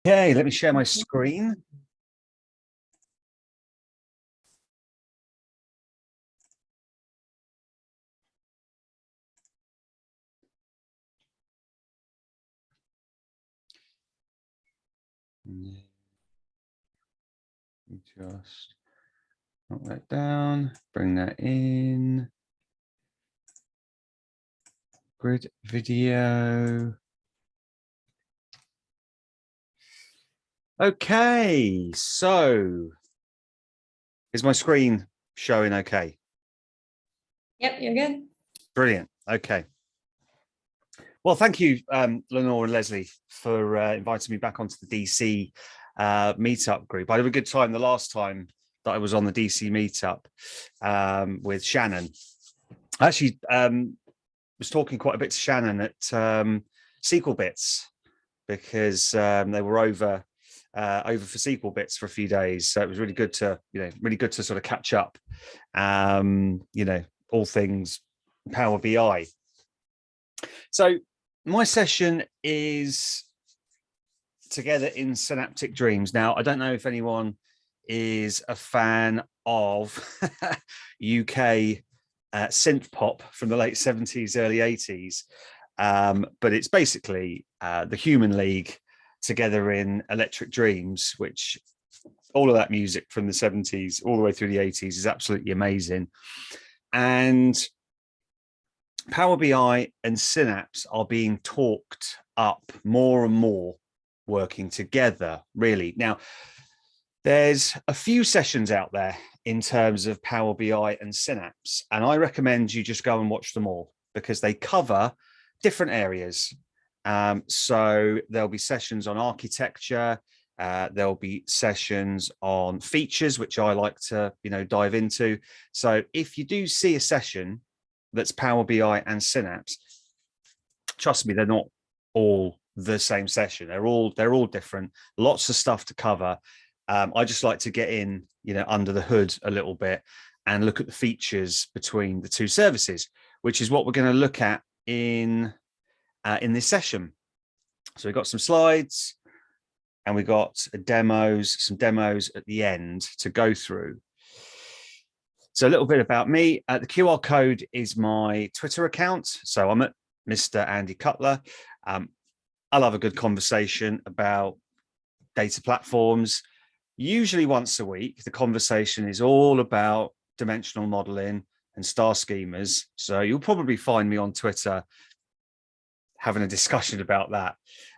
Okay, let me share my screen. Just knock that down, bring that in. Grid video. Okay, so is my screen showing okay? Yep, you're good. Brilliant. Okay. Well, thank you, Lenore and Leslie, for inviting me back onto the DC meetup group. I had a good time the last time that I was on the DC meetup with Shannon. I actually was talking quite a bit to Shannon at SQL Bits because they were over for SQL Bits for a few days. So it was really good to, sort of catch up, all things Power BI. So my session is together in Synaptic Dreams. Now, I don't know if anyone is a fan of UK synth pop from the late 70s, early 80s, but it's basically the Human League together in Electric Dreams, which all of that music from the 70s all the way through the 80s is absolutely amazing. And Power BI and Synapse are being talked up more and more, working together, really. Now, there's a few sessions out there in terms of Power BI and Synapse, and I recommend you just go and watch them all because they cover different areas. So there'll be sessions on architecture, there'll be sessions on features, which I like to, dive into. So if you do see a session that's Power BI and Synapse, trust me, they're not all the same session. They're all different. Lots of stuff to cover. I just like to get in, under the hood a little bit and look at the features between the two services, which is what we're going to look at in this session. So we've got some slides and we got some demos at the end to go through. So a little bit about me. The QR code is my Twitter account. So I'm at Mr. Andy Cutler. I love a good conversation about data platforms. Usually once a week, the conversation is all about dimensional modeling and star schemas. So you'll probably find me on Twitter having a discussion about that.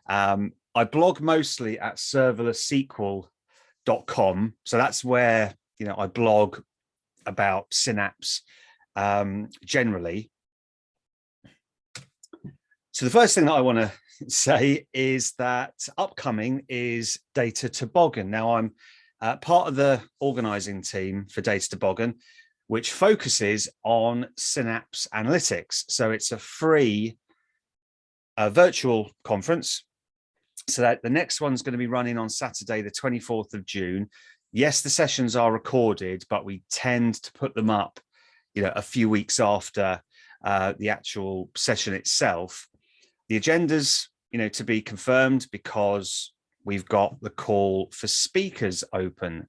I blog mostly at serverlesssql.com. So that's where, I blog about Synapse generally. So the first thing that I want to say is that upcoming is Data Toboggan. Now I'm part of the organizing team for Data Toboggan, which focuses on Synapse Analytics. So it's a free virtual conference. So that the next one's going to be running on Saturday, the 24th of June. Yes, the sessions are recorded, but we tend to put them up, a few weeks after the actual session itself. The agenda's, to be confirmed because we've got the call for speakers open.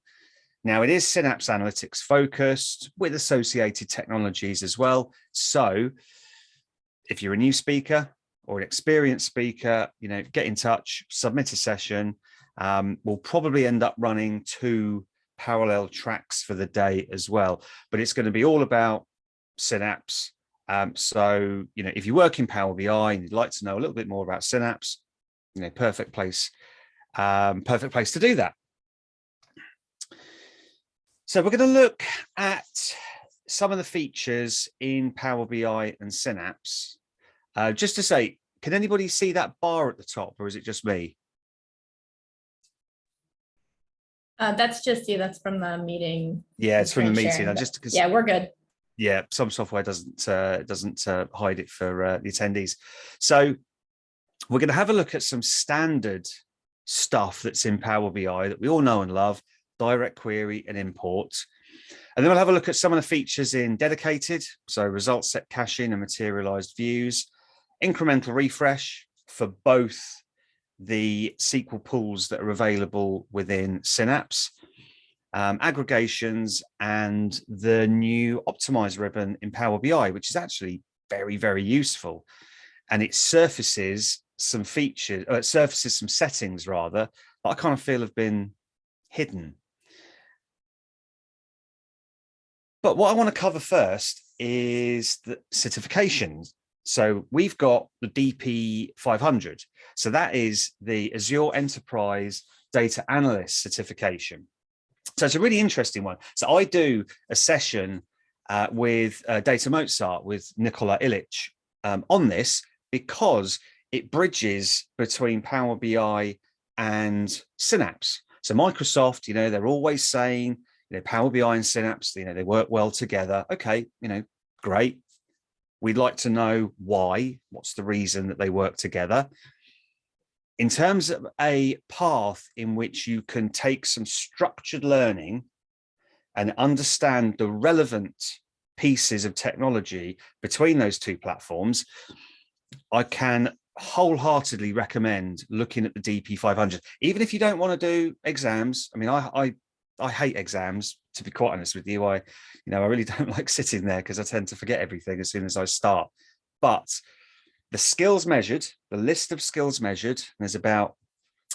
Now, it is Synapse Analytics focused with associated technologies as well. So if you're a new speaker or an experienced speaker, get in touch, submit a session. We'll probably end up running 2 parallel tracks for the day as well, but it's going to be all about Synapse. So, if you work in Power BI and you'd like to know a little bit more about Synapse, perfect place to do that. So we're going to look at some of the features in Power BI and Synapse. Just to say, can anybody see that bar at the top, or is it just me? That's just you. That's from the meeting. Yeah, it's from the meeting. Yeah, we're good. Yeah, some software doesn't hide it for the attendees. So we're going to have a look at some standard stuff that's in Power BI that we all know and love, direct query and import. And then we'll have a look at some of the features in dedicated, so ResultSet Caching and materialized views, incremental refresh for both the SQL pools that are available within Synapse, aggregations, and the new Optimise ribbon in Power BI, which is actually very, very useful. And it surfaces some features, surfaces some settings rather, that I kind of feel have been hidden. But what I want to cover first is the certifications. So we've got the DP 500. So that is the Azure Enterprise Data Analyst certification. So it's a really interesting one. So I do a session with Data Mozart with Nicola Illich on this, because it bridges between Power BI and Synapse. So Microsoft, they're always saying, Power BI and Synapse, they work well together. Okay, great. We'd like to know why. What's the reason that they work together? In terms of a path in which you can take some structured learning and understand the relevant pieces of technology between those two platforms, I can wholeheartedly recommend looking at the DP 500. Even if you don't want to do exams, I mean, I hate exams, to be quite honest with you. I really don't like sitting there because I tend to forget everything as soon as I start. But the skills measured, the list of skills measured, there's about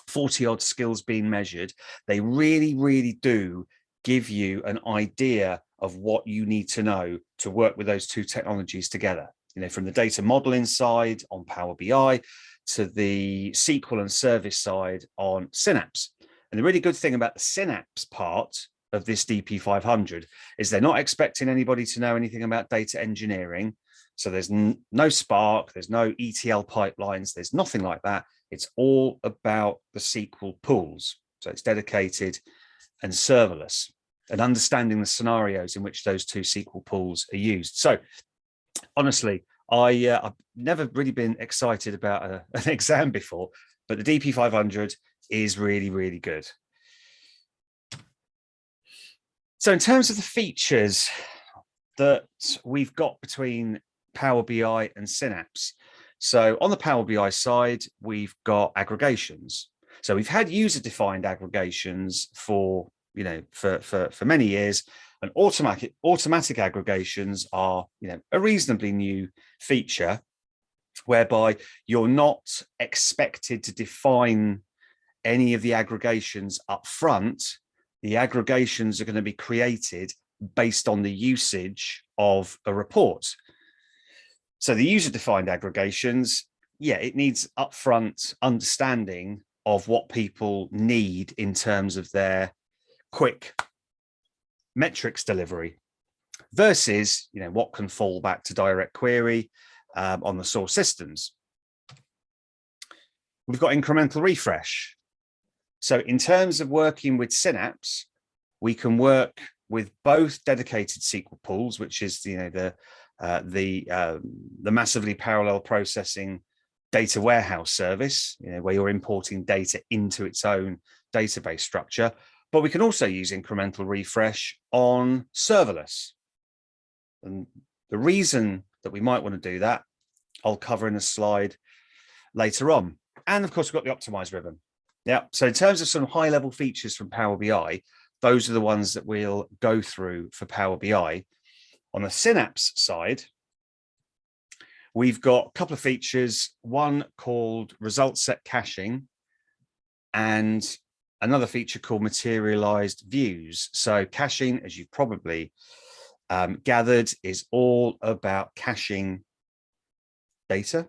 40 odd skills being measured. They really, really do give you an idea of what you need to know to work with those two technologies together. From the data modeling side on Power BI to the SQL and service side on Synapse. And the really good thing about the Synapse part of this DP 500 is they're not expecting anybody to know anything about data engineering. So there's no Spark, there's no ETL pipelines, there's nothing like that. It's all about the SQL pools. So it's dedicated and serverless, and understanding the scenarios in which those two SQL pools are used. So honestly, I've never really been excited about an exam before, but the DP 500 is really, really good. So in terms of the features that we've got between Power BI and Synapse, so on the Power BI side, we've got aggregations. So we've had user-defined aggregations for many years, and automatic aggregations are a reasonably new feature, whereby you're not expected to define any of the aggregations up front. The aggregations are going to be created based on the usage of a report. So the user-defined aggregations, it needs upfront understanding of what people need in terms of their quick metrics delivery versus what can fall back to direct query on the source systems. We've got incremental refresh. So in terms of working with Synapse, we can work with both dedicated SQL pools, which is the massively parallel processing data warehouse service, where you're importing data into its own database structure. But we can also use incremental refresh on serverless. And the reason that we might want to do that, I'll cover in a slide later on. And of course, we've got the Optimise ribbon. Yeah, so in terms of some high-level features from Power BI, those are the ones that we'll go through for Power BI. On the Synapse side, we've got a couple of features, one called ResultSet Caching and another feature called materialized views. So caching, as you've probably gathered, is all about caching data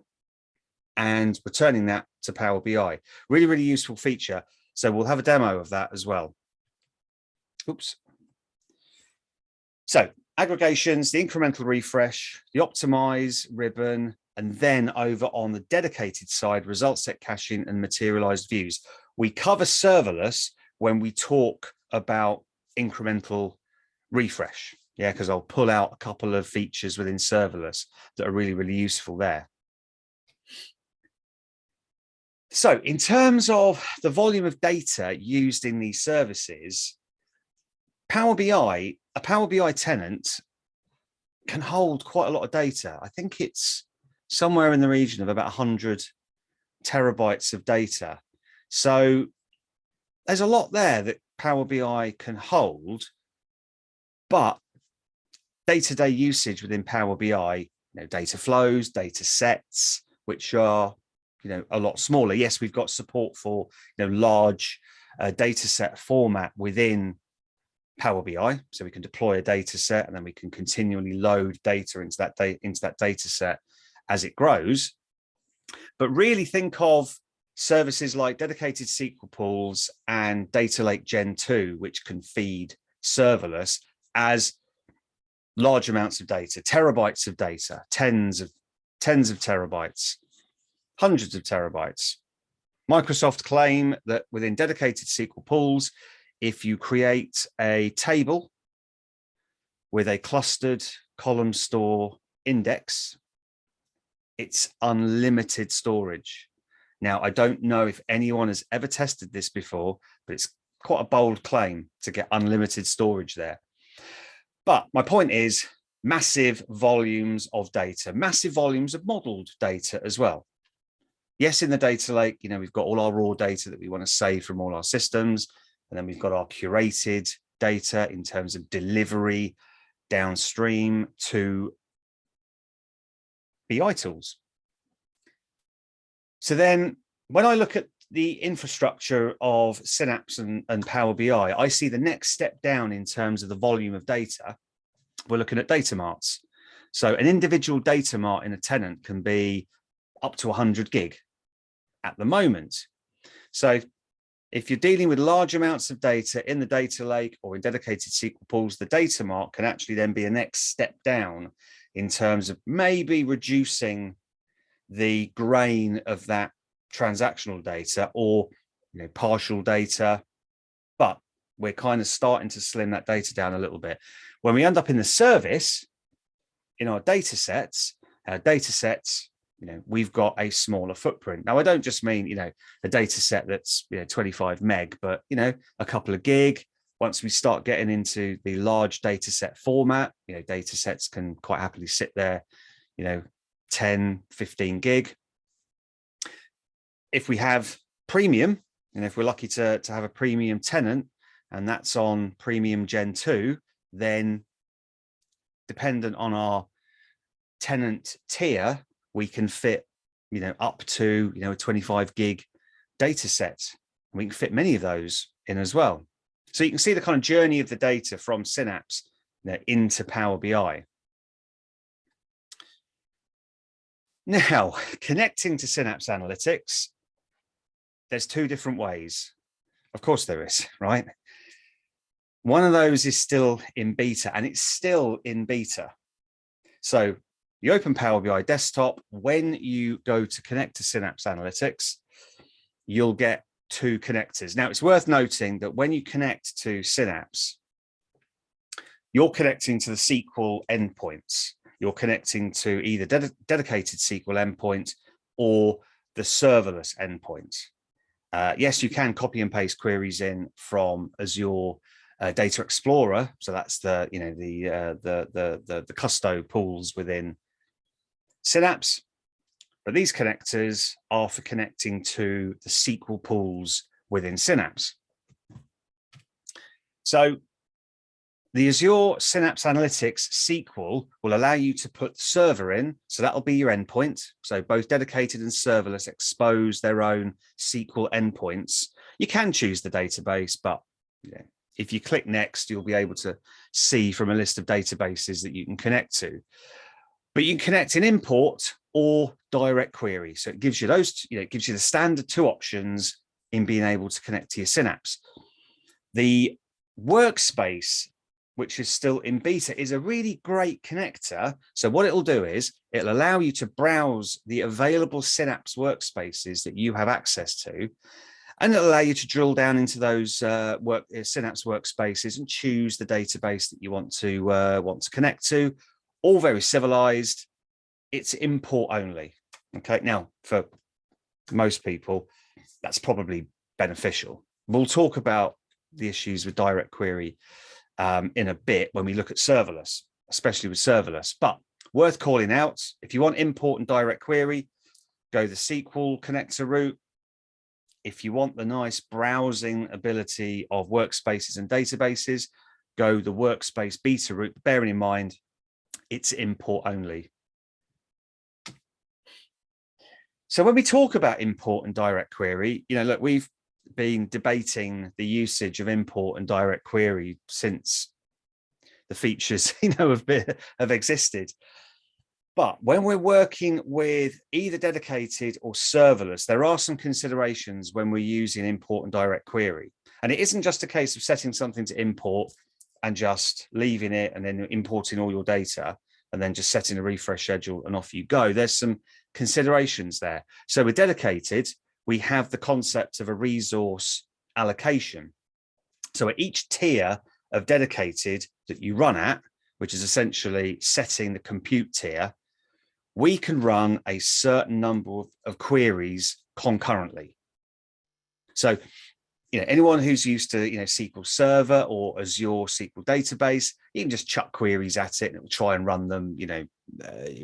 and returning that to Power BI. Really, really useful feature. So we'll have a demo of that as well. Oops. So aggregations, the incremental refresh, the Optimise ribbon, and then over on the dedicated side, ResultSet Caching and materialized views. We cover serverless when we talk about incremental refresh. Yeah, because I'll pull out a couple of features within serverless that are really, really useful there. So in terms of the volume of data used in these services, Power BI, a Power BI tenant can hold quite a lot of data. I think it's somewhere in the region of about 100 terabytes of data. So there's a lot there that Power BI can hold, but day-to-day usage within Power BI, data flows, data sets, which are, a lot smaller. Yes, we've got support for, large data set format within Power BI, so we can deploy a data set and then we can continually load data into that data set as it grows. But really think of services like dedicated SQL Pools and Data Lake Gen 2, which can feed serverless, as large amounts of data, terabytes of data, tens of terabytes, hundreds of terabytes. Microsoft claim that within dedicated SQL Pools, if you create a table with a clustered column store index, it's unlimited storage. Now, I don't know if anyone has ever tested this before, but it's quite a bold claim to get unlimited storage there. But my point is massive volumes of data, massive volumes of modeled data as well. Yes, in the data lake, we've got all our raw data that we want to save from all our systems. And then we've got our curated data in terms of delivery downstream to BI tools. So then when I look at the infrastructure of Synapse and Power BI, I see the next step down in terms of the volume of data. We're looking at data marts. So an individual data mart in a tenant can be up to 100 gig at the moment. So if you're dealing with large amounts of data in the data lake or in dedicated SQL Pools, the data mart can actually then be a next step down in terms of maybe reducing the grain of that transactional data or partial data, but we're kind of starting to slim that data down a little bit. When we end up in the service, in our data sets, we've got a smaller footprint. Now, I don't just mean, a data set that's 25 meg, but, a couple of gig. Once we start getting into the large data set format, data sets can quite happily sit there, 10, 15 gig. If we have premium, and if we're lucky to have a premium tenant, and that's on premium Gen 2, then dependent on our tenant tier, we can fit, up to, a 25 gig data set. We can fit many of those in as well. So you can see the kind of journey of the data from Synapse into Power BI. Now, connecting to Synapse Analytics, there's two different ways. Of course there is, right? One of those is still in beta, and it's still in beta. So you open Power BI desktop. When you go to connect to Synapse Analytics, you'll get two connectors. Now, it's worth noting that when you connect to Synapse, you're connecting to the SQL endpoints. You're connecting to either dedicated SQL endpoint or the serverless endpoint. Yes, you can copy and paste queries in from Azure Data Explorer. So that's the custo pools within Synapse. But these connectors are for connecting to the SQL pools within Synapse. So the Azure Synapse Analytics SQL will allow you to put the server in. So that'll be your endpoint. So both dedicated and serverless expose their own SQL endpoints. You can choose the database, but if you click next, you'll be able to see from a list of databases that you can connect to. But you can connect in import or direct query. So it gives you those, it gives you the standard two options in being able to connect to your Synapse. The workspace, which is still in beta, is a really great connector. So what it'll do is it'll allow you to browse the available Synapse workspaces that you have access to, and it'll allow you to drill down into those Synapse workspaces and choose the database that you want to connect to. All very civilized. It's import only. Okay, now for most people, that's probably beneficial. We'll talk about the issues with direct query in a bit when we look at serverless, especially with serverless. But worth calling out, if you want import and direct query, go the SQL connector route. If you want the nice browsing ability of workspaces and databases, go the workspace beta route, bearing in mind it's import only. So when we talk about import and direct query, look, we've been debating the usage of import and direct query since the features, have existed. But when we're working with either dedicated or serverless, there are some considerations when we're using import and direct query. And it isn't just a case of setting something to import and just leaving it and then importing all your data and then just setting a refresh schedule and off you go. There's some considerations there. So with dedicated, we have the concept of a resource allocation. So at each tier of dedicated that you run at, which is essentially setting the compute tier, we can run a certain number of queries concurrently. So, anyone who's used to, SQL Server or Azure SQL database, you can just chuck queries at it and it will try and run them,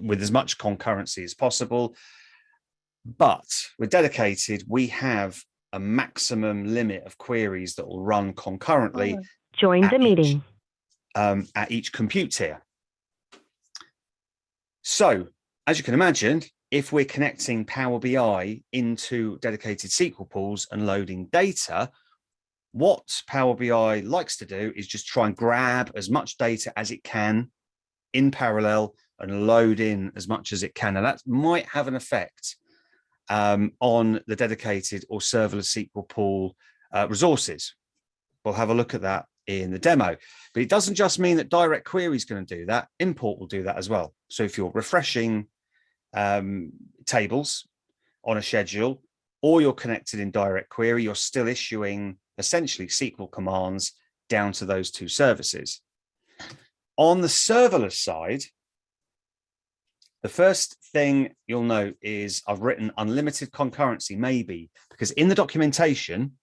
with as much concurrency as possible. But with dedicated, we have a maximum limit of queries that will run concurrently. Join the meeting. At each compute tier. So, as you can imagine, if we're connecting Power BI into dedicated SQL pools and loading data, what Power BI likes to do is just try and grab as much data as it can in parallel and load in as much as it can. And that might have an effect on the dedicated or serverless SQL pool resources. We'll have a look at that in the demo, but it doesn't just mean that direct query is going to do that. Import will do that as well. So if you're refreshing tables on a schedule, or you're connected in direct query, you're still issuing essentially SQL commands down to those two services. On the serverless side, the first thing you'll note is I've written unlimited concurrency, maybe, because in the documentation,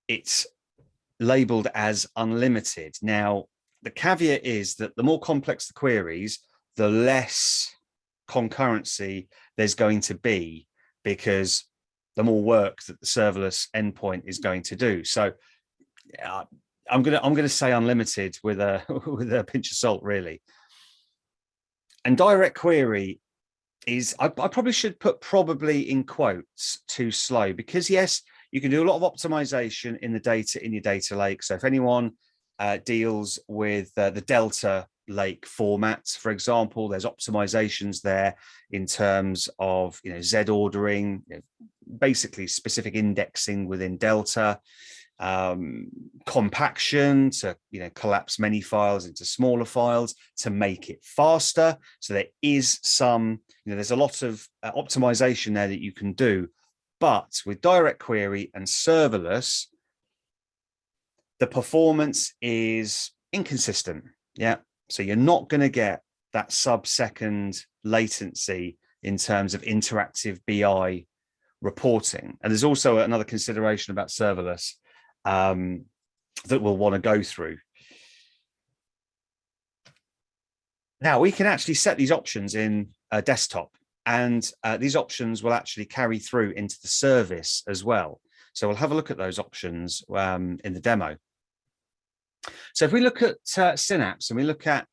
it's labeled as unlimited. Now, the caveat is that the more complex the queries, the less concurrency there's going to be, because the more work that the serverless endpoint is going to do. So I'm going to say unlimited with a with a pinch of salt, really. And direct query is, I probably should put probably in quotes, too slow, because yes, you can do a lot of optimization in the data in your data lake. So if anyone deals with the Delta Lake formats, for example, there's optimizations there in terms of Z ordering, basically specific indexing within Delta, compaction to collapse many files into smaller files to make it faster. So there is some, there's a lot of optimization there that you can do. But with direct query and serverless, the performance is inconsistent. Yeah. So you're not going to get that sub-second latency in terms of interactive BI reporting. And there's also another consideration about serverless that we'll want to go through. Now, we can actually set these options in a desktop, and these options will actually carry through into the service as well. So we'll have a look at those options in the demo. So if we look at Synapse and we look at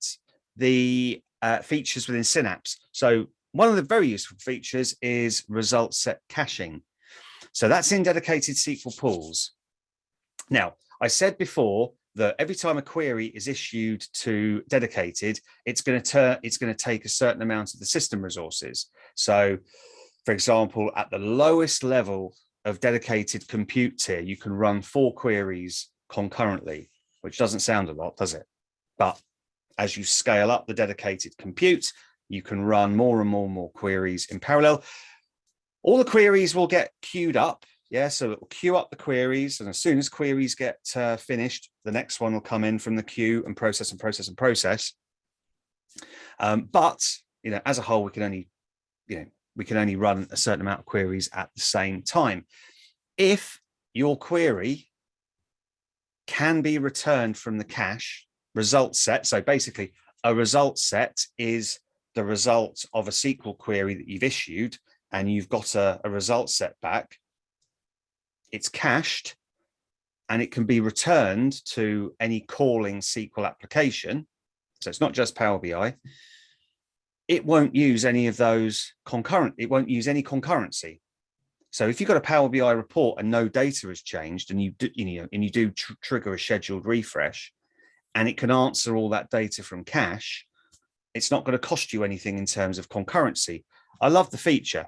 the features within Synapse, so one of the very useful features is ResultSet Caching. So that's in dedicated SQL pools. Now, I said before that every time a query is issued to dedicated, it's going to take a certain amount of the system resources. So, for example, at the lowest level of dedicated compute tier, you can run 4 queries concurrently, which doesn't sound a lot, does it? But as you scale up the dedicated compute, you can run more and more queries in parallel. All the queries will get queued up. Yeah, so it will queue up the queries, and as soon as queries get finished, the next one will come in from the queue and process and process and process. But as a whole, we can only run a certain amount of queries at the same time. If your query can be returned from the cache result set, so basically a result set is the result of a SQL query that you've issued and you've got a result set back, it's cached and it can be returned to any calling SQL application. So it's not just Power BI. It won't use any of those it won't use any concurrency. So if you've got a Power BI report and no data has changed and you do trigger a scheduled refresh and it can answer all that data from cache, it's not going to cost you anything in terms of concurrency. I love the feature.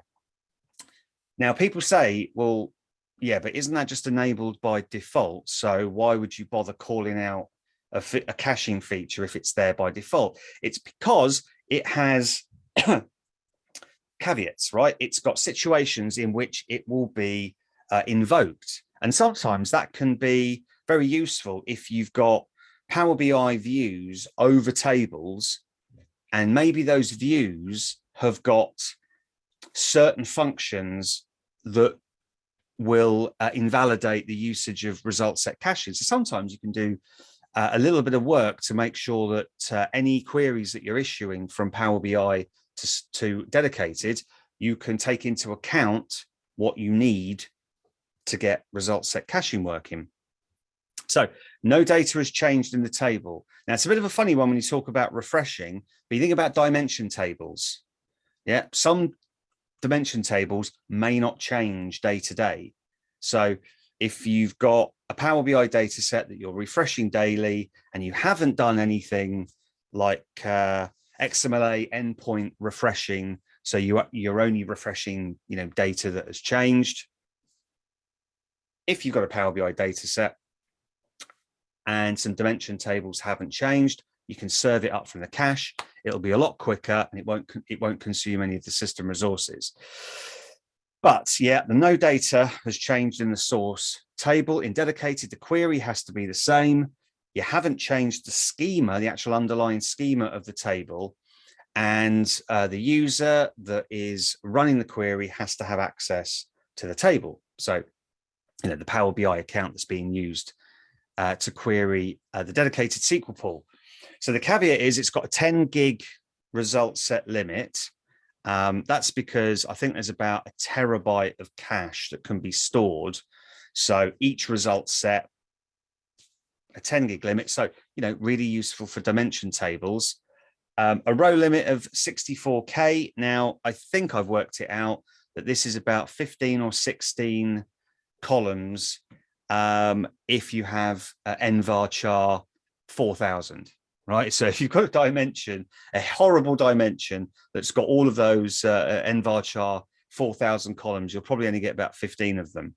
Now, people say, well, yeah, but isn't that just enabled by default? So why would you bother calling out a caching feature if it's there by default? It's because it has caveats, right? It's got situations in which it will be invoked. And sometimes that can be very useful if you've got Power BI views over tables, and maybe those views have got certain functions that will invalidate the usage of ResultSet Caching. So sometimes you can do a little bit of work to make sure that any queries that you're issuing from Power BI to dedicated, you can take into account what you need to get ResultSet Caching working. So no data has changed in the table. Now, it's a bit of a funny one when you talk about refreshing, but you think about dimension tables. Yeah, some dimension tables may not change day to day. So if you've got a Power BI data set that you're refreshing daily and you haven't done anything like XMLA endpoint refreshing, so you're only refreshing data that has changed. If you've got a Power BI data set and some dimension tables haven't changed, you can serve it up from the cache. It'll be a lot quicker and it won't consume any of the system resources. But yeah, the no data has changed in the source table. In dedicated, the query has to be the same. You haven't changed the schema, the actual underlying schema of the table. And the user that is running the query has to have access to the table. So, the Power BI account that's being used to query the dedicated SQL pool. So the caveat is it's got a 10 gig result set limit. That's because I think there's about a terabyte of cache that can be stored. So each result set, a 10 gig limit. So, really useful for dimension tables. A row limit of 64K. Now, I think I've worked it out that this is about 15 or 16 columns if you have nvarchar 4000. Right, so if you've got a dimension, a horrible dimension that's got all of those nvarchar 4000 columns, you'll probably only get about 15 of them.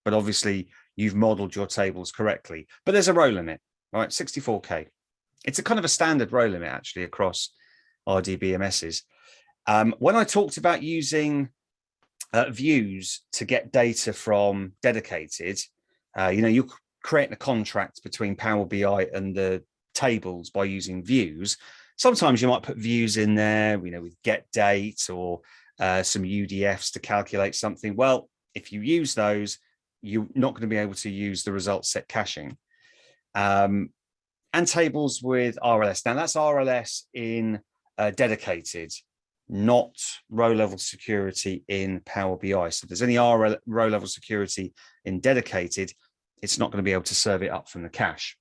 But obviously, you've modeled your tables correctly. But there's a row limit, right? 64K. It's a kind of a standard row limit, actually, across RDBMSs. When I talked about using views to get data from dedicated, you're creating a contract between Power BI and the tables by using views. Sometimes you might put views in there, with get date or some UDFs to calculate something. Well, if you use those, you're not going to be able to use the ResultSet caching. And tables with RLS. Now that's RLS in dedicated, not row level security in Power BI. So if there's any row level security in dedicated, it's not going to be able to serve it up from the cache.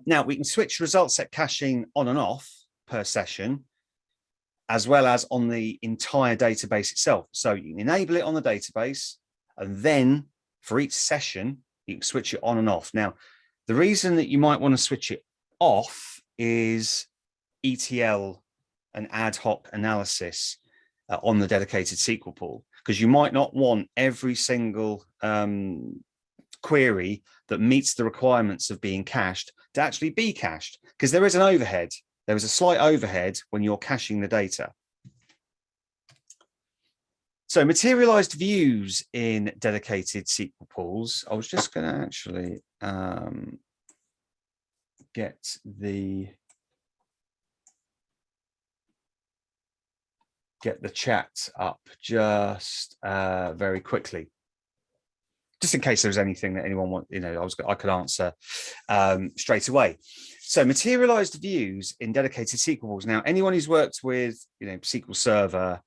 Now we can switch ResultSet caching on and off per session, as well as on the entire database itself. So you can enable it on the database, and then for each session, you can switch it on and off. Now, the reason that you might want to switch it off is ETL and ad hoc analysis on the dedicated SQL pool, because you might not want every single query that meets the requirements of being cached to actually be cached, because there is an overhead. There is a slight overhead when you're caching the data. So materialized views in dedicated SQL pools. I was just going to actually get the chat up just very quickly. just in case there was anything that anyone want, I could answer straight away. So materialized views in dedicated SQL Pools. Now, anyone who's worked with, SQL Server,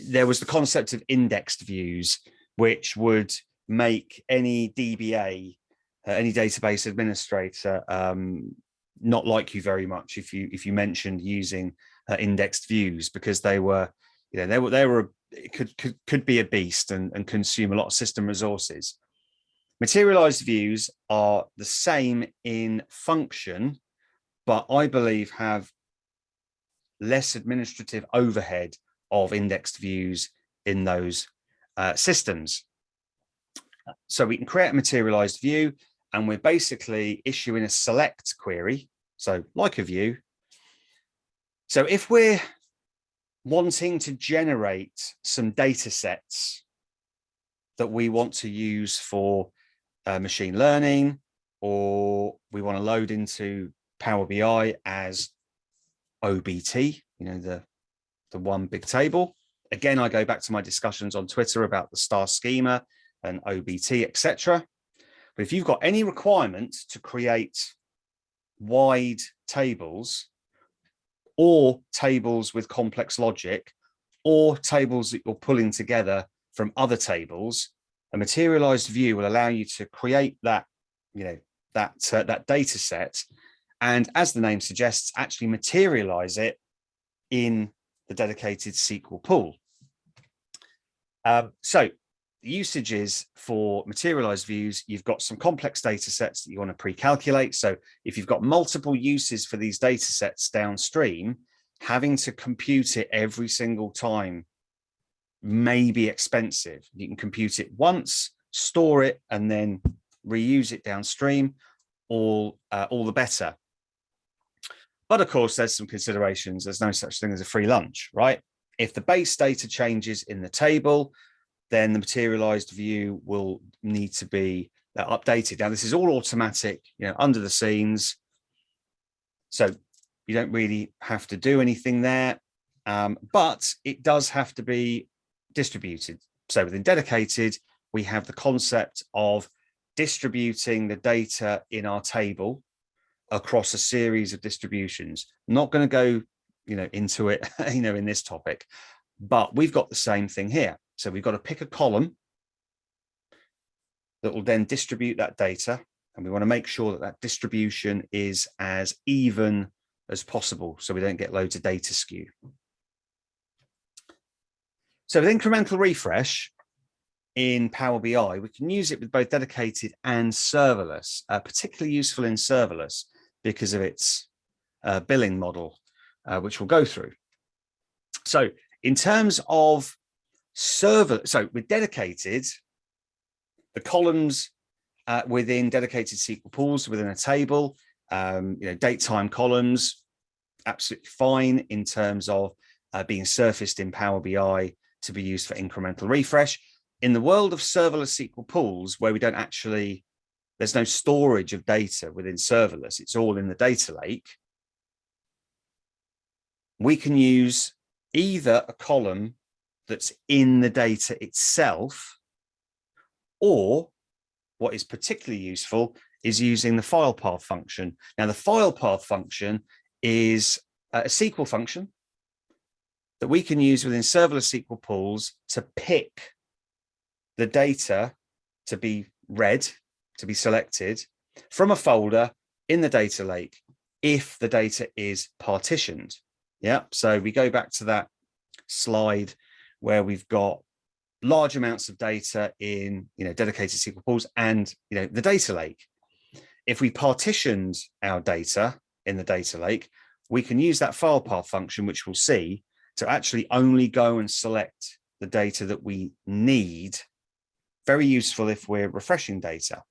there was the concept of indexed views, which would make any DBA, any database administrator, not like you very much if you mentioned using indexed views, because they were, it could be a beast and consume a lot of system resources. Materialized views are the same in function, but I believe have less administrative overhead of indexed views in those systems. So we can create a materialized view, and we're basically issuing a select query, so like a view. So if we're wanting to generate some data sets that we want to use for machine learning, or we want to load into Power BI as OBT, the one big table. Again, I go back to my discussions on Twitter about the star schema and OBT, etc. But if you've got any requirement to create wide tables, or tables with complex logic, or tables that you're pulling together from other tables, a materialized view will allow you to create that, that data set, and as the name suggests, actually materialize it in the dedicated SQL pool. So the usages for materialized views, you've got some complex data sets that you want to pre-calculate. So if you've got multiple uses for these data sets downstream, having to compute it every single time may be expensive. You can compute it once, store it, and then reuse it downstream, all the better. But of course, there's some considerations. There's no such thing as a free lunch, right? If the base data changes in the table, then the materialized view will need to be updated. Now, this is all automatic, under the scenes. So you don't really have to do anything there, but it does have to be distributed. So within dedicated, we have the concept of distributing the data in our table across a series of distributions. I'm not going to go, into it, in this topic, but we've got the same thing here. So we've got to pick a column that will then distribute that data, and we want to make sure that that distribution is as even as possible, so we don't get loads of data skew. So with incremental refresh in Power BI, we can use it with both dedicated and serverless, particularly useful in serverless because of its billing model, which we'll go through. So in terms of so with dedicated, the columns within dedicated SQL pools within a table, date time columns, absolutely fine in terms of being surfaced in Power BI to be used for incremental refresh. In the world of serverless SQL pools, where we don't actually, there's no storage of data within serverless, it's all in the data lake, we can use either a column that's in the data itself, or what is particularly useful is using the file path function. Now, the file path function is a SQL function that we can use within serverless SQL pools to pick the data to be read, to be selected from a folder in the data lake if the data is partitioned. Yeah, so we go back to that slide where we've got large amounts of data in dedicated SQL pools and the data lake. If we partitioned our data in the data lake, we can use that file path function, which we'll see, to actually only go and select the data that we need. Very useful if we're refreshing data.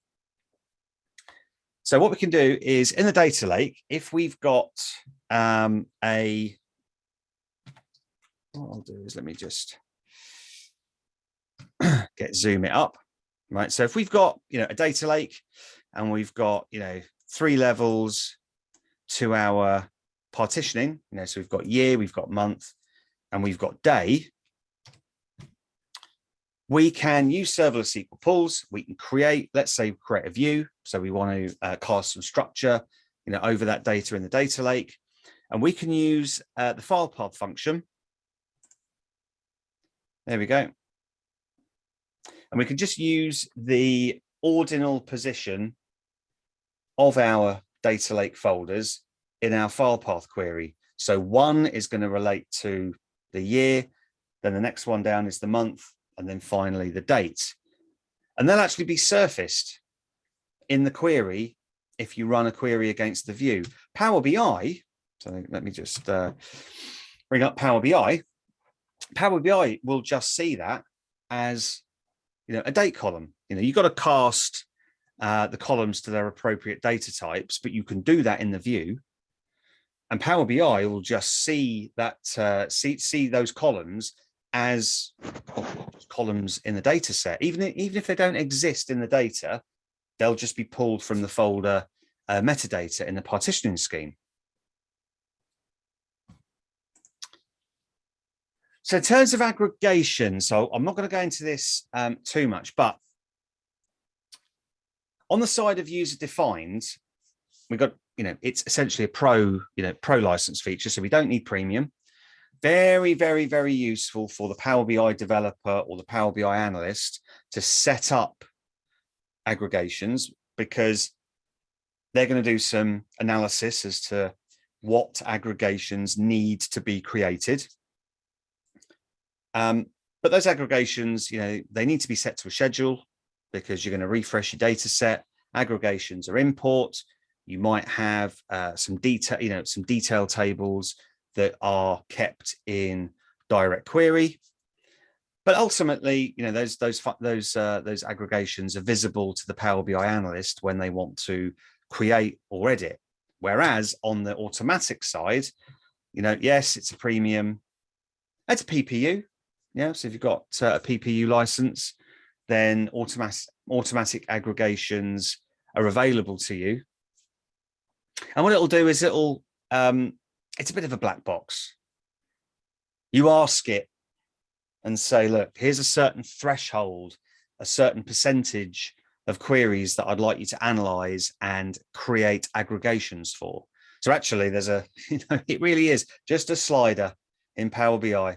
So what we can do is in the data lake, if we've got what I'll do is let me just zoom it up, right? So if we've got a data lake and we've got 3 levels to our partitioning, so we've got year, we've got month, and we've got day. We can use serverless SQL pools. We can create, let's say, create a view. So we want to cast some structure, over that data in the data lake. And we can use the file path function. There we go. And we can just use the ordinal position of our data lake folders in our file path query. So one is going to relate to the year, then the next one down is the month, and then finally the date. And they'll actually be surfaced in the query if you run a query against the view. Power BI, so let me just bring up Power BI. Power BI will just see that as a date column. You've got to cast the columns to their appropriate data types, but you can do that in the view. And Power BI will just see that see those columns as columns in the data set. Even if they don't exist in the data, they'll just be pulled from the folder metadata in the partitioning scheme. So in terms of aggregation, so I'm not going to go into this too much, but on the side of user defined, we've got, it's essentially a pro license feature. So we don't need premium. Very, very, very useful for the Power BI developer or the Power BI analyst to set up aggregations, because they're going to do some analysis as to what aggregations need to be created. But those aggregations, they need to be set to a schedule, because you're going to refresh your data set. Aggregations are import. You might have some detail, some detail tables that are kept in direct query. But ultimately, those aggregations are visible to the Power BI analyst when they want to create or edit. Whereas on the automatic side, yes, it's a premium. It's a PPU. Yeah, so if you've got a PPU license, then automatic aggregations are available to you. And what it'll do is it's a bit of a black box. You ask it and say, look, here's a certain threshold, a certain percentage of queries that I'd like you to analyze and create aggregations for. So actually there's it really is just a slider in Power BI.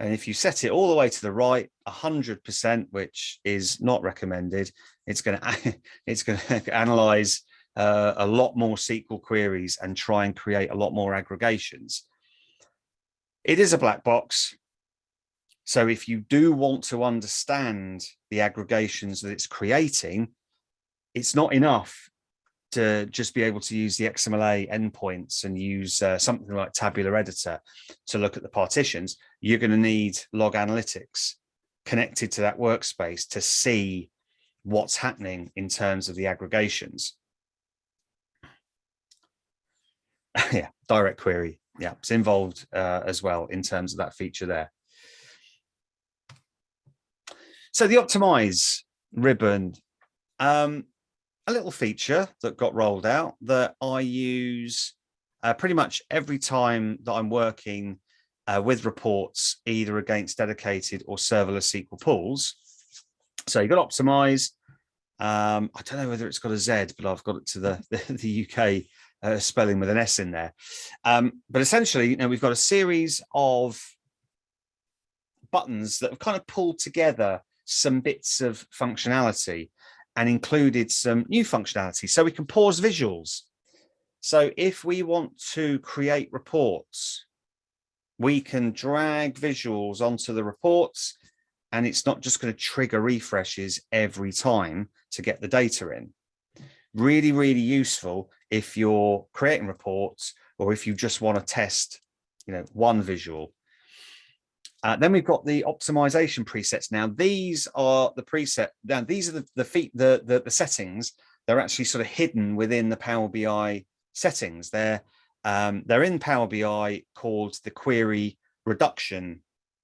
And if you set it all the way to the right, 100%, which is not recommended, it's going to analyze a lot more SQL queries and try and create a lot more aggregations. It is a black box. So if you do want to understand the aggregations that it's creating, it's not enough to just be able to use the XMLA endpoints and use something like Tabular Editor to look at the partitions. You're going to need log analytics connected to that workspace to see what's happening in terms of the aggregations. Yeah, direct query. Yeah, it's involved as well in terms of that feature there. So the Optimise ribbon, a little feature that got rolled out that I use pretty much every time that I'm working with reports, either against dedicated or serverless SQL pools. So you've got Optimise. I don't know whether it's got a Z, but I've got it to the UK spelling with an S in there. But essentially, we've got a series of buttons that have kind of pulled together some bits of functionality and included some new functionality. So we can pause visuals. So if we want to create reports, we can drag visuals onto the reports, and it's not just going to trigger refreshes every time to get the data in. Really, really useful if you're creating reports or if you just want to test, one visual. Then we've got the optimization presets. Now, these are the preset. Now, these are the settings. They're actually sort of hidden within the Power BI settings. They're in Power BI called the query reduction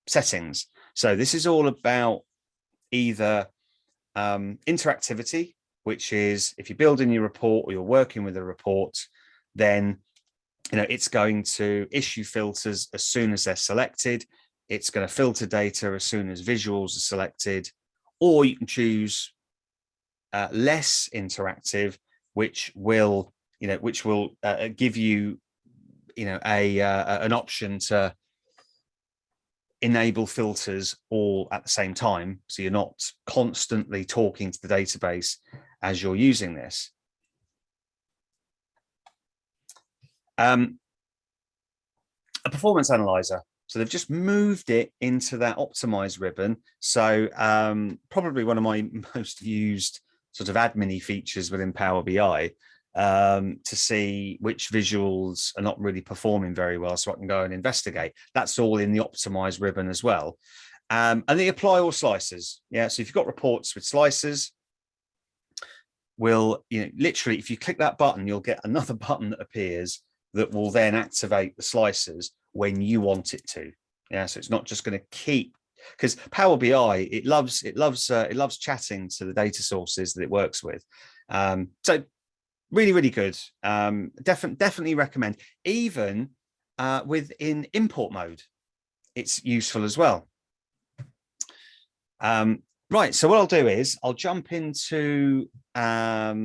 settings. So this is all about either interactivity, which is if you're building your report or you're working with a report, then it's going to issue filters as soon as they're selected. it's going to filter data as soon as visuals are selected, or you can choose less interactive, which will give you an option to enable filters all at the same time, so you're not constantly talking to the database as you're using this. A performance analyzer. So they've just moved it into that Optimise ribbon. So probably one of my most used sort of admin-y features within Power BI, to see which visuals are not really performing very well, so I can go and investigate. That's all in the Optimise ribbon as well. And they apply all slicers. Yeah, so if you've got reports with slicers, literally, if you click that button, you'll get another button that appears that will then activate the slicers when you want it to. Yeah, so it's not just going to keep, because Power BI, it loves chatting to the data sources that it works with. So really, really good. Definitely recommend. Even within import mode, it's useful as well. Right, so what I'll do is I'll jump into Power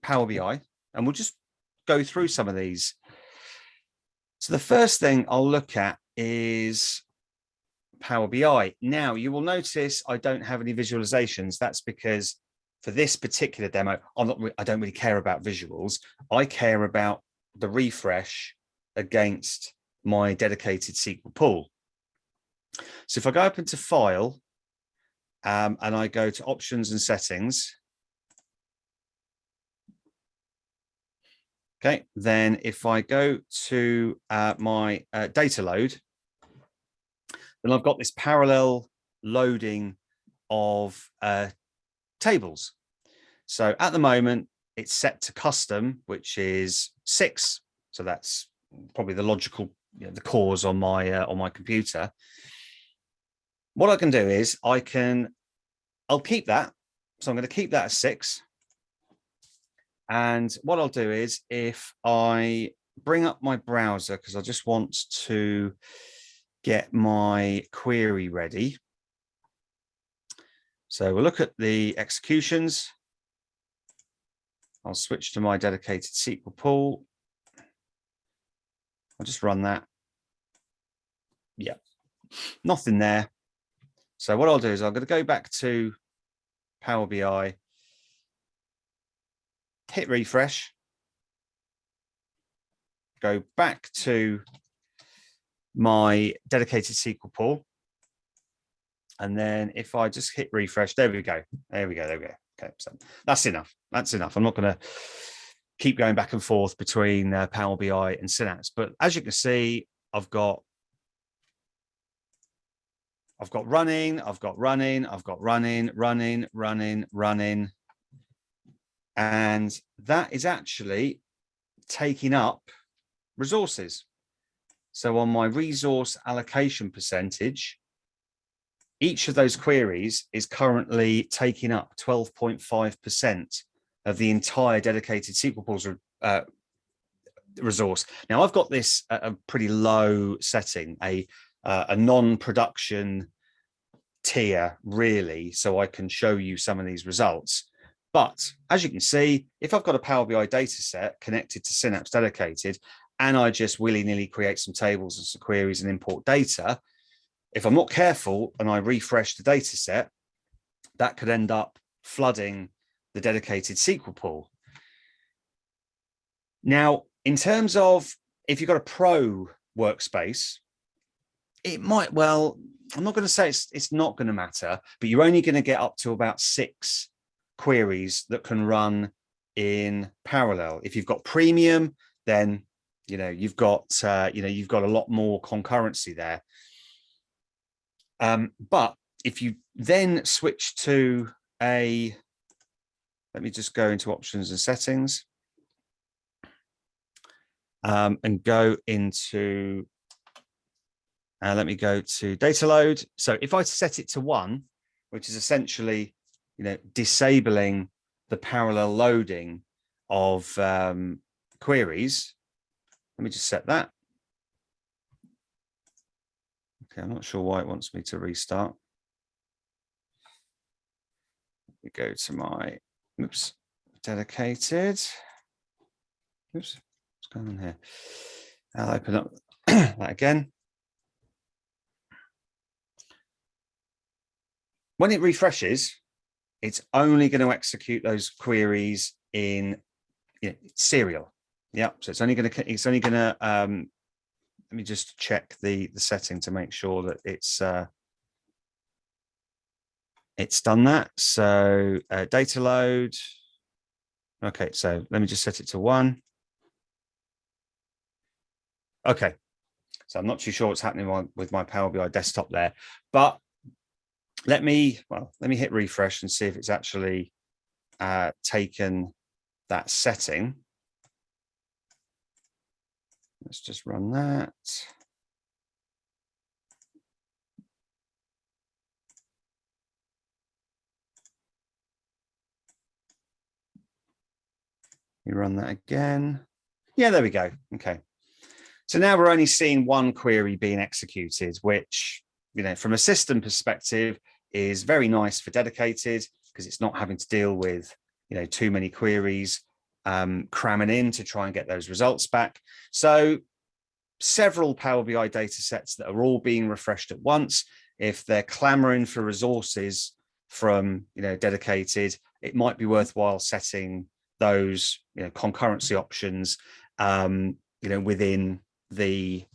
BI and we'll just go through some of these. So the first thing I'll look at is Power BI. Now, you will notice I don't have any visualizations. That's because for this particular demo, I don't really care about visuals. I care about the refresh against my dedicated SQL pool. So if I go up into File, and I go to Options and Settings, okay, then if I go to my data load, then I've got this parallel loading of tables. So at the moment, it's set to custom, which is 6. So that's probably the logical, the cores on my computer. What I can do is I'll keep that. So I'm going to keep that as 6. And what I'll do is if I bring up my browser, because I just want to get my query ready. So we'll look at the executions. I'll switch to my dedicated SQL pool. I'll just run that. Yeah, nothing there. So what I'll do is I'm going to go back to Power BI, hit refresh, go back to my dedicated SQL pool. And then if I just hit refresh, there we go. There we go. There we go. Okay, so that's enough. That's enough. I'm not going to keep going back and forth between Power BI and Synapse. But as you can see, I've got running, I've got running, I've got running, running, running, running. And that is actually taking up resources. So on my resource allocation percentage, each of those queries is currently taking up 12.5% of the entire dedicated SQL Pools resource. Now I've got this at a pretty low setting, a non-production tier really, so I can show you some of these results. But as you can see, if I've got a Power BI data set connected to Synapse Dedicated, and I just willy-nilly create some tables and some queries and import data, if I'm not careful and I refresh the data set, that could end up flooding the dedicated SQL pool. Now, in terms of if you've got a pro workspace, it might, well, I'm not going to say it's not going to matter, but you're only going to get up to about 6 queries that can run in parallel. If you've got premium, then you've got a lot more concurrency there. But if you then switch to let me just go into options and settings, and go into, let me go to data load. So if I set it to 1, which is essentially, disabling the parallel loading of queries, let me just set that. Okay, I'm not sure why it wants me to restart. We go to my, oops, dedicated. Oops, what's going on here? I'll open up that again. When it refreshes, it's only going to execute those queries in serial. Yeah, so it's only going to, let me just check the setting to make sure that it's done that. So data load. Okay, so let me just set it to 1. Okay, so I'm not too sure what's happening with my Power BI desktop there, but let me hit refresh and see if it's actually taken that setting. Let's just run that. We run that again. Yeah, there we go. Okay. So now we're only seeing one query being executed, which, from a system perspective is very nice for dedicated because it's not having to deal with, too many queries cramming in to try and get those results back. So several Power BI data sets that are all being refreshed at once. If they're clamoring for resources from, dedicated, it might be worthwhile setting those, concurrency options, within the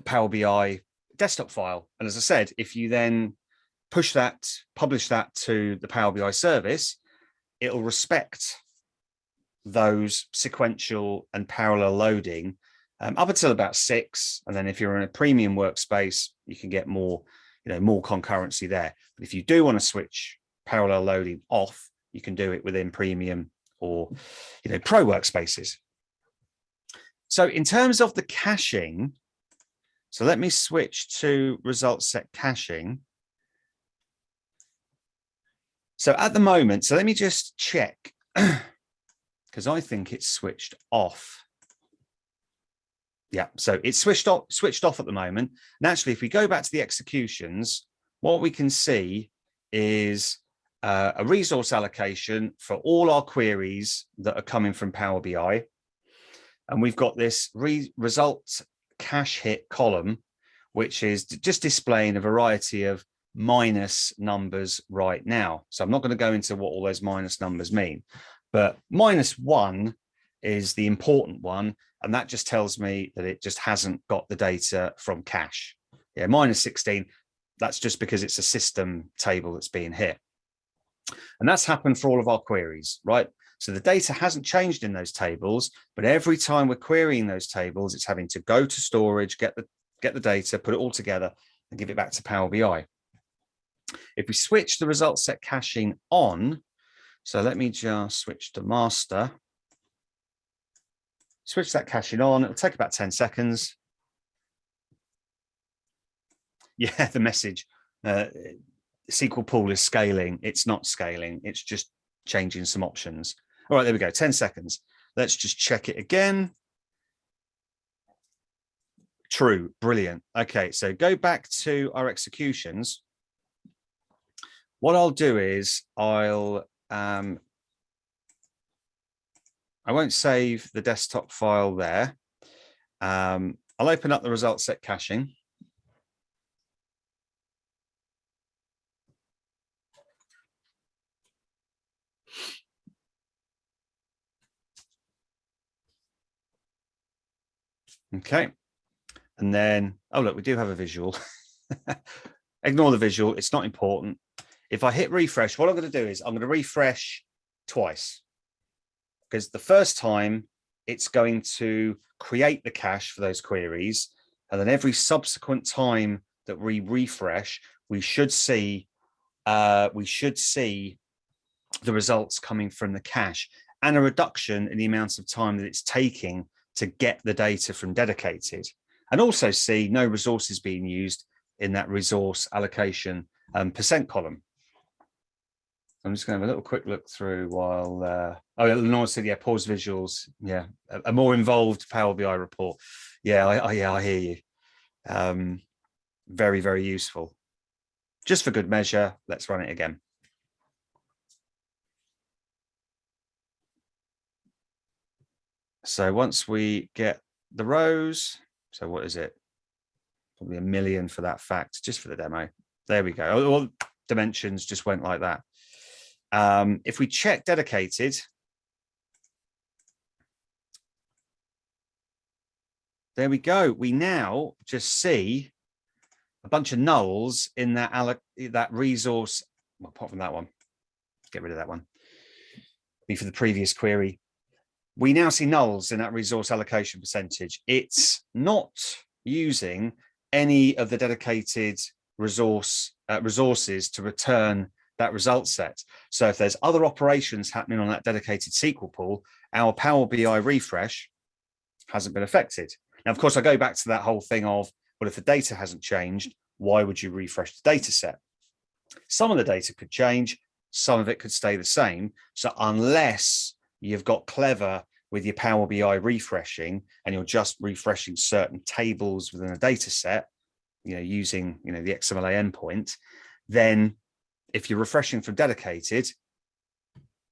Power BI desktop file. And as I said, if you then publish that to the Power BI service, it'll respect those sequential and parallel loading up until about 6. And then if you're in a premium workspace, you can get more concurrency there. But if you do want to switch parallel loading off, you can do it within premium or pro workspaces. So in terms of the caching, so let me switch to ResultSet Caching. So at the moment, so let me just check because I think it's switched off. Yeah, so it's switched off at the moment. And actually, if we go back to the executions, what we can see is a resource allocation for all our queries that are coming from Power BI. And we've got this result cache hit column, which is just displaying a variety of minus numbers right now. So I'm not going to go into what all those minus numbers mean, but -1 is the important one. And that just tells me that it just hasn't got the data from cache. Yeah, -16, that's just because it's a system table that's being hit. And that's happened for all of our queries, right? So the data hasn't changed in those tables, but every time we're querying those tables, it's having to go to storage, get the data, put it all together and give it back to Power BI. If we switch the ResultSet Caching on, so let me just switch to master, switch that caching on, it'll take about 10 seconds. Yeah, the message, SQL Pool is scaling. It's not scaling, it's just changing some options. All right, there we go, 10 seconds. Let's just check it again. True, brilliant. Okay, so go back to our executions. What I'll do is I won't save the desktop file there. I'll open up the ResultSet Caching. Okay, and then, oh look, we do have a visual. Ignore the visual, it's not important. If I hit refresh, what I'm going to do is I'm going to refresh twice, because the first time it's going to create the cache for those queries, and then every subsequent time that we refresh, we should see the results coming from the cache and a reduction in the amount of time that it's taking to get the data from dedicated, and also see no resources being used in that resource allocation % column. I'm just going to have a little quick look through while. Oh, Lenore said, yeah, pause visuals. Yeah, a more involved Power BI report. Yeah, I hear you. Very, very useful. Just for good measure, let's run it again. So once we get the rows, so what is it? Probably 1 million for that fact, just for the demo. There we go. All dimensions just went like that. If we check dedicated, there we go. We now just see a bunch of nulls in that resource. Well, apart from that one, get rid of that one. Be for the previous query. We now see nulls in that resource allocation percentage. It's not using any of the dedicated resources to return that result set. So if there's other operations happening on that dedicated SQL pool, our Power BI refresh hasn't been affected. Now, of course, I go back to that whole thing of, well, if the data hasn't changed, why would you refresh the data set? Some of the data could change, some of it could stay the same. So unless you've got clever with your Power BI refreshing and you're just refreshing certain tables within a data set, using the XMLA endpoint, then if you're refreshing from dedicated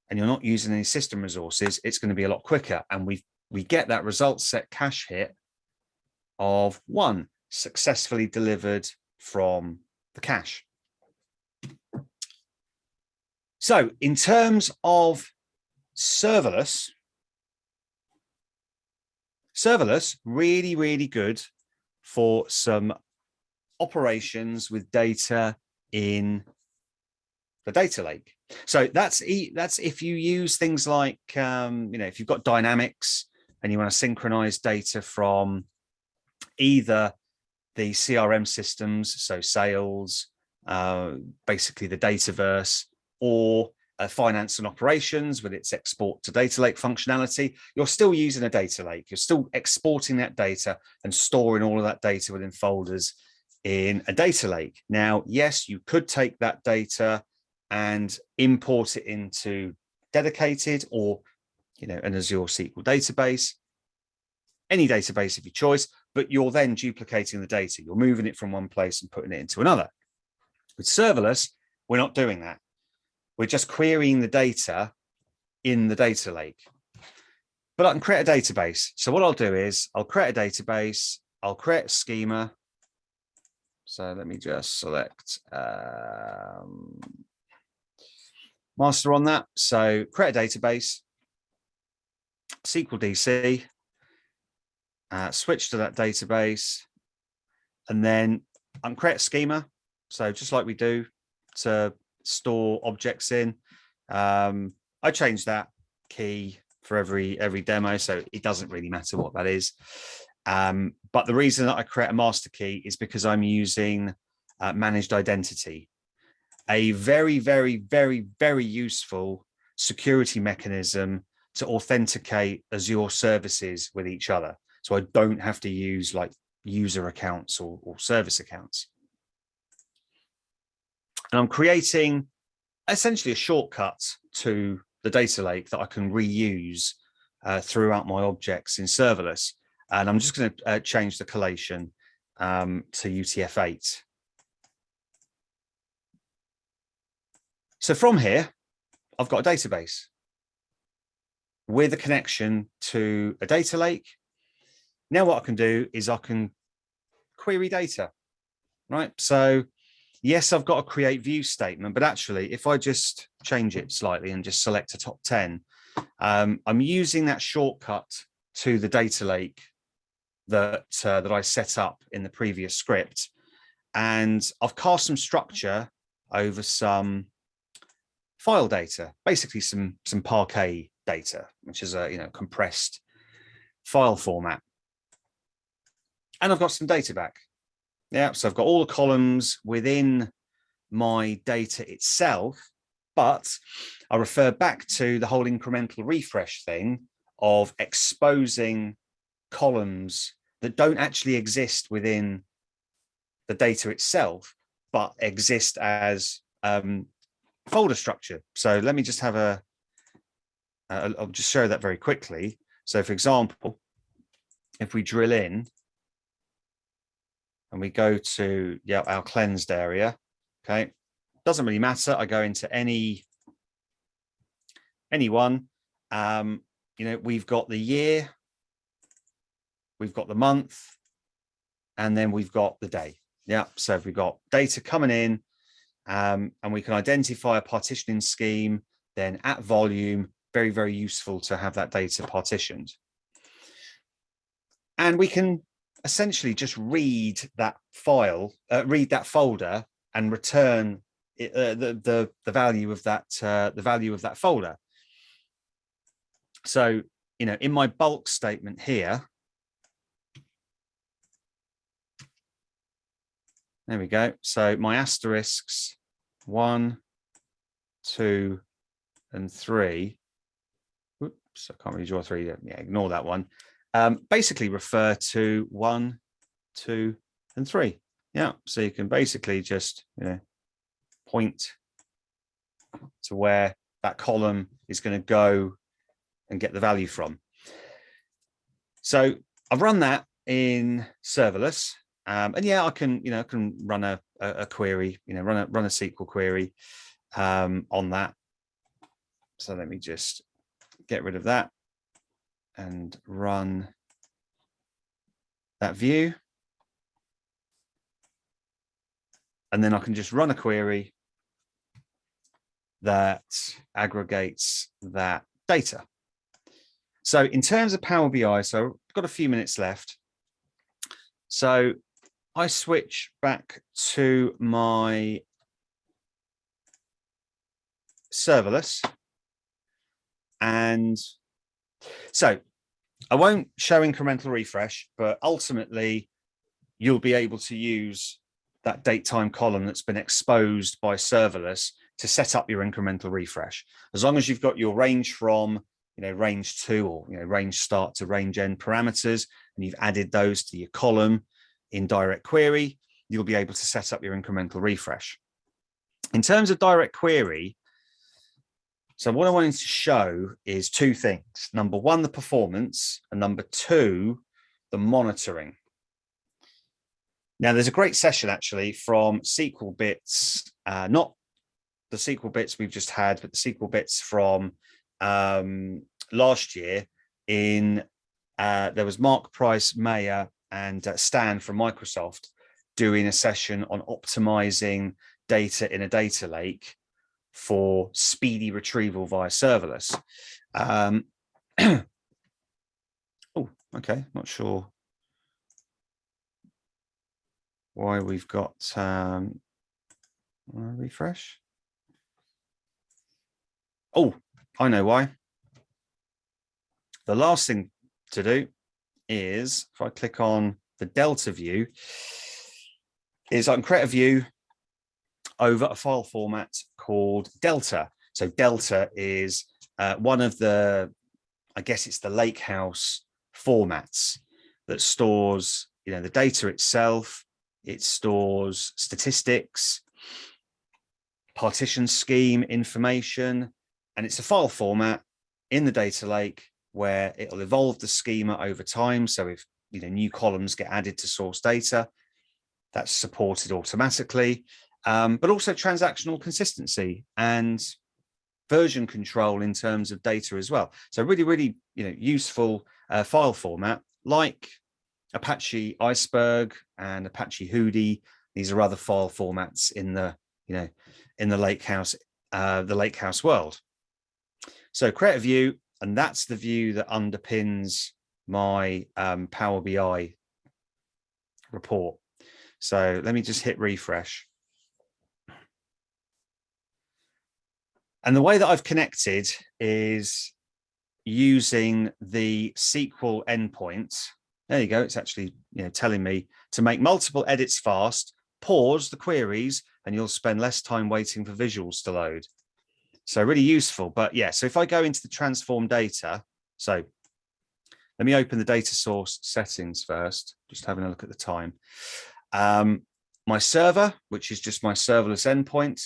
and you're not using any system resources, it's going to be a lot quicker. And we get that result set cache hit of 1 successfully delivered from the cache. So in terms of serverless, really, really good for some operations with data in the data lake. So that's if you use things like, if you've got dynamics and you want to synchronize data from either the CRM systems, so sales, basically the Dataverse, or finance and operations with its export to data lake functionality, you're still using a data lake. You're still exporting that data and storing all of that data within folders in a data lake. Now, yes, you could take that data and import it into dedicated or an Azure SQL database, any database of your choice, but you're then duplicating the data. You're moving it from one place and putting it into another. With serverless, we're not doing that. We're just querying the data in the data lake. But I can create a database. So what I'll do is I'll create a database. I'll create a schema. So let me just select master on that. So create a database, SQL DC, switch to that database, and then I can create a schema. So just like we do to store objects in, I change that key for every demo, so it doesn't really matter what that is. But the reason that I create a master key is because I'm using managed identity, a very, very, very, very useful security mechanism to authenticate Azure services with each other. So I don't have to use like user accounts or service accounts. And I'm creating essentially a shortcut to the data lake that I can reuse throughout my objects in serverless. And I'm just going to change the collation to UTF-8. So from here, I've got a database with a connection to a data lake. Now what I can do is I can query data, right? So yes, I've got a create view statement, but actually if I just change it slightly and just select a top 10, I'm using that shortcut to the data lake that I set up in the previous script. And I've cast some structure over some file data, basically some Parquet data, which is a compressed file format. And I've got some data back. Yeah, so I've got all the columns within my data itself, but I refer back to the whole incremental refresh thing of exposing columns that don't actually exist within the data itself, but exist as folder structure. So let me just have I'll just show that very quickly. So for example, if we drill in and we go to our cleansed area, okay, doesn't really matter. I go into any one. We've got the year, we've got the month, and then we've got the day. Yeah, so if we've got data coming in, and we can identify a partitioning scheme, then at volume, very, very useful to have that data partitioned. And we can essentially just read that file, read that folder, and return the value of that folder. So, in my bulk statement here, there we go. So my asterisks 1, 2, and 3. Oops, I can't really draw 3. Yeah, ignore that one. Basically refer to 1, 2, and 3. Yeah, so you can basically just point to where that column is going to go and get the value from. So I've run that in serverless, and yeah, I can run a query, run a SQL query on that. So let me just get rid of that and run that view. And then I can just run a query that aggregates that data. So in terms of Power BI, so I've got a few minutes left. So I switch back to my serverless. And so I won't show incremental refresh, but ultimately you'll be able to use that date time column that's been exposed by serverless to set up your incremental refresh. As long as you've got your range from range 2 or range start to range end parameters, and you've added those to your column in direct query, you'll be able to set up your incremental refresh. In terms of direct query, so what I wanted to show is 2 things. Number 1, the performance, and number 2, the monitoring. Now, there's a great session actually from SQL Bits, not the SQL Bits we've just had, but the SQL Bits from last year. There was Mark Price, Mayer, and Stan from Microsoft doing a session on optimizing data in a data lake for speedy retrieval via serverless. Oh, okay, not sure why we've got refresh. Oh, I know why. The last thing to do is, if I click on the Delta view, is I can create a view over a file format called Delta. So Delta is one of the, I guess it's the Lakehouse formats that stores, the data itself. It stores statistics, partition scheme information, and it's a file format in the data lake where it'll evolve the schema over time. So if new columns get added to source data, that's supported automatically, but also transactional consistency and version control in terms of data as well. So really, really useful file format like Apache Iceberg and Apache Hudi. These are other file formats in the in the Lakehouse world. So create a view, and that's the view that underpins my Power BI report. So let me just hit refresh. And the way that I've connected is using the SQL endpoint. There you go. It's actually telling me to make multiple edits fast, pause the queries, and you'll spend less time waiting for visuals to load. So really useful. But yeah, so if I go into the transform data, so let me open the data source settings first, just having a look at the time. My server, which is just my serverless endpoint,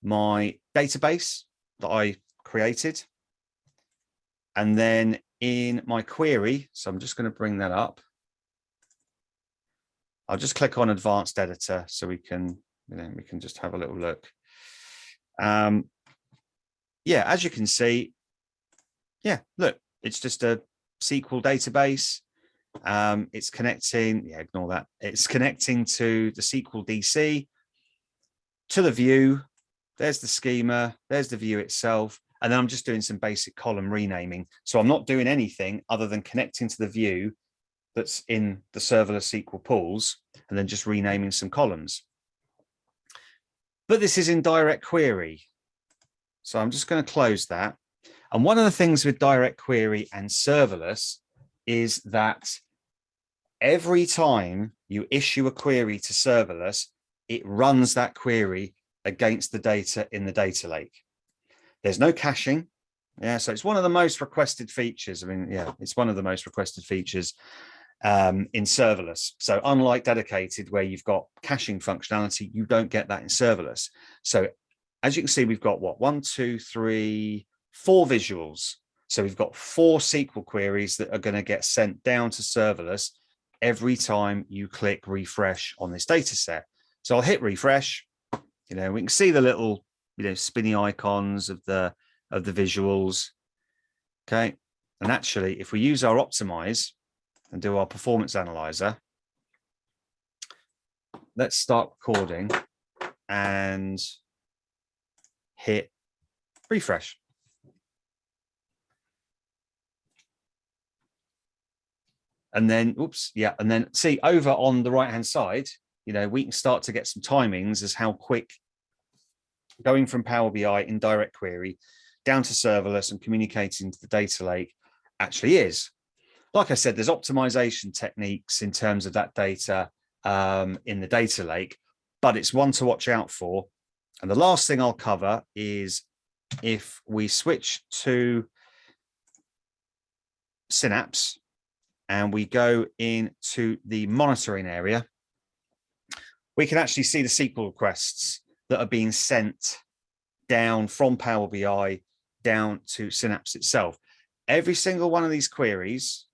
my database that I created. And then in my query, so I'm just going to bring that up. I'll just click on Advanced Editor so we can just have a little look. Yeah, as you can see, yeah, look, it's just a SQL database. It's connecting, yeah, ignore that. It's connecting to the SQL DC, to the view. There's the schema, there's the view itself. And then I'm just doing some basic column renaming. So I'm not doing anything other than connecting to the view that's in the serverless SQL pools and then just renaming some columns. But this is in direct query. So I'm just going to close that. And one of the things with direct query and serverless is that every time you issue a query to serverless, it runs that query against the data in the data lake. There's no caching. Yeah, so it's one of the most requested features. I mean, yeah, it's one of the most requested features in serverless. So unlike dedicated, where you've got caching functionality, you don't get that in serverless. So as you can see, we've got what, 1, 2, 3, 4 visuals. So we've got 4 SQL queries that are going to get sent down to serverless every time you click refresh on this data set. So I'll hit refresh. You know, we can see the little, you know, spinny icons of the visuals. Okay. And actually, if we use our Optimise and do our performance analyzer, let's start recording and hit refresh. And then, oops, yeah. And then see over on the right-hand side, you know, we can start to get some timings as how quick going from Power BI in direct query down to serverless and communicating to the data lake actually is. Like I said, there's optimization techniques in terms of that data in the data lake, but it's one to watch out for. And the last thing I'll cover is if we switch to Synapse and we go into the monitoring area, we can actually see the SQL requests that are being sent down from Power BI down to Synapse itself. Every single one of these queries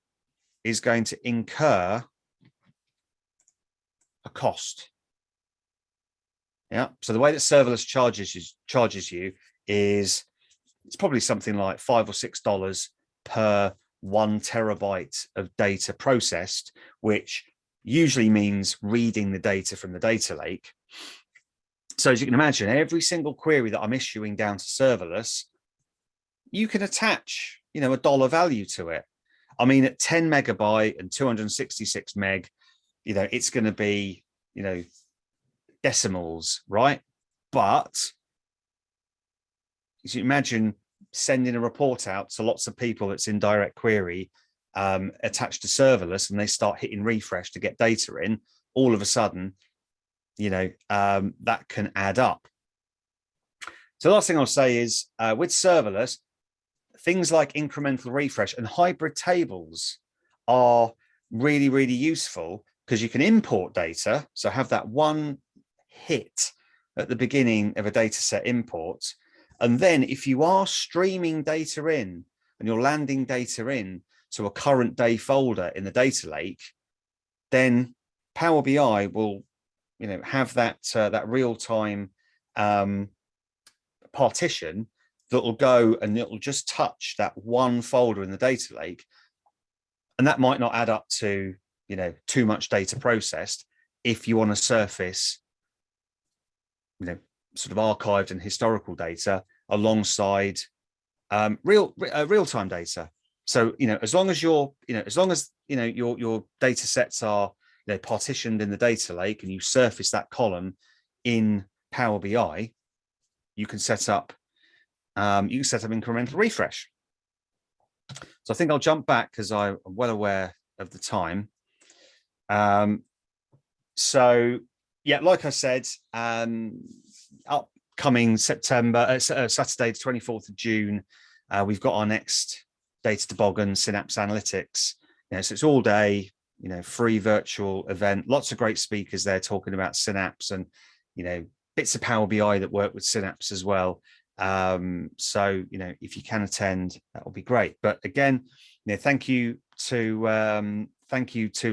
is going to incur a cost. Yeah. So the way that serverless charges you is it's probably something like $5 or $6 per 1 terabyte of data processed, which usually means reading the data from the data lake. So as you can imagine, every single query that I'm issuing down to serverless, you can attach, you know, a dollar value to it. I mean, at 10 megabyte and 266 meg, you know, it's going to be, you know, decimals, right? But as you imagine sending a report out to lots of people that's in direct query attached to serverless, and they start hitting refresh to get data in, all of a sudden, you know, that can add up. So the last thing I'll say is with serverless, things like incremental refresh and hybrid tables are really, really useful because you can import data. So have that one hit at the beginning of a data set import. And then if you are streaming data in and you're landing data in to a current day folder in the data lake, then Power BI will, you know, have that that real-time partition that will go and it will just touch that one folder in the data lake. And that might not add up to, you know, too much data processed if you want to surface, you know, sort of archived and historical data alongside real-time data. So, you know, as long as your data sets are, you know, partitioned in the data lake and you surface that column in Power BI, you can set up incremental refresh. So I think I'll jump back because I'm well aware of the time. So yeah, like I said, upcoming Saturday, the 24th of June, we've got our next Data Toboggan Synapse Analytics. You know, so it's all day, you know, free virtual event. Lots of great speakers there talking about Synapse and, you know, bits of Power BI that work with Synapse as well. So, you know, if you can attend, that will be great. But again, you know, thank you to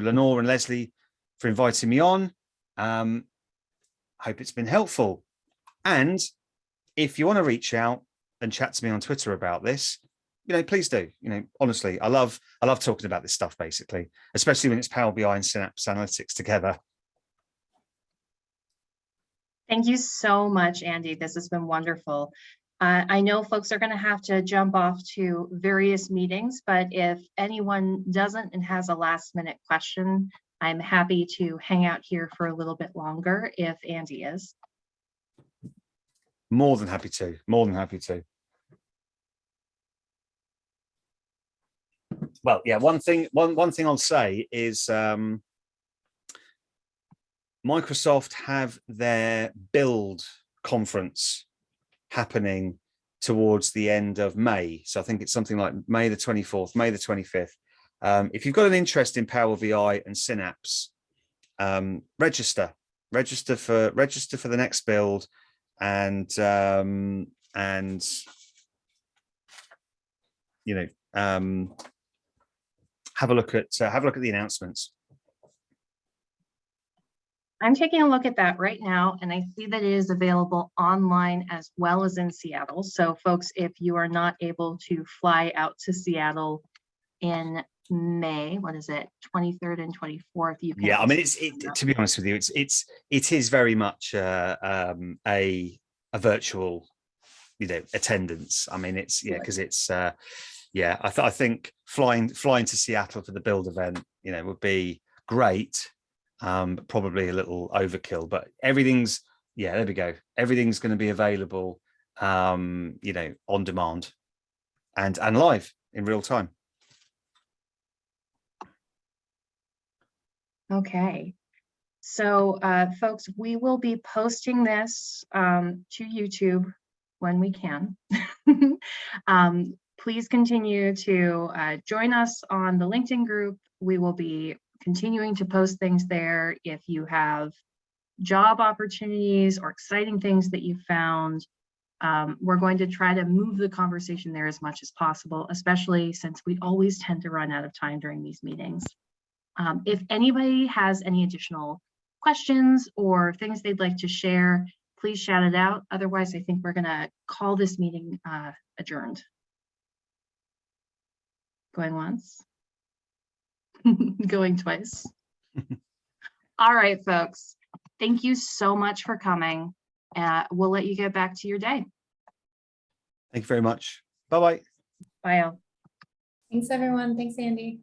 Lenore and Leslie for inviting me on. Hope it's been helpful. And if you want to reach out and chat to me on Twitter about this, you know, please do. You know, honestly, I love talking about this stuff, basically, especially when it's Power BI and Synapse Analytics together. Thank you so much, Andy. This has been wonderful. I know folks are going to have to jump off to various meetings, but if anyone doesn't and has a last minute question, I'm happy to hang out here for a little bit longer if Andy is. More than happy to. More than happy to. Well, yeah, one thing I'll say is Microsoft have their build conference happening towards the end of May. So I think it's something like May the 24th, May the 25th. If you've got an interest in Power BI and Synapse, register for the next build, and you know, have a look at the announcements. I'm taking a look at that right now, and I see that it is available online as well as in Seattle. So folks, if you are not able to fly out to Seattle in May, what is it, 23rd and 24th, you can. Yeah, I mean, to be honest with you, it is very much a virtual, you know, attendance. I mean, it's, yeah, because it's yeah, I think flying to Seattle for the build event, you know, would be great. But probably a little overkill, but everything's, yeah, there we go. Everything's going to be available, you know, on demand and live in real time. Okay. So folks, we will be posting this to YouTube when we can. Please continue to join us on the LinkedIn group. We will be continuing to post things there. If you have job opportunities or exciting things that you found, we're going to try to move the conversation there as much as possible, especially since we always tend to run out of time during these meetings. If anybody has any additional questions or things they'd like to share, please shout it out. Otherwise, I think we're going to call this meeting adjourned. Going once. Going twice. All right, folks. Thank you so much for coming. We'll let you get back to your day. Thank you very much. Bye-bye. Bye all. Thanks, everyone. Thanks, Andy.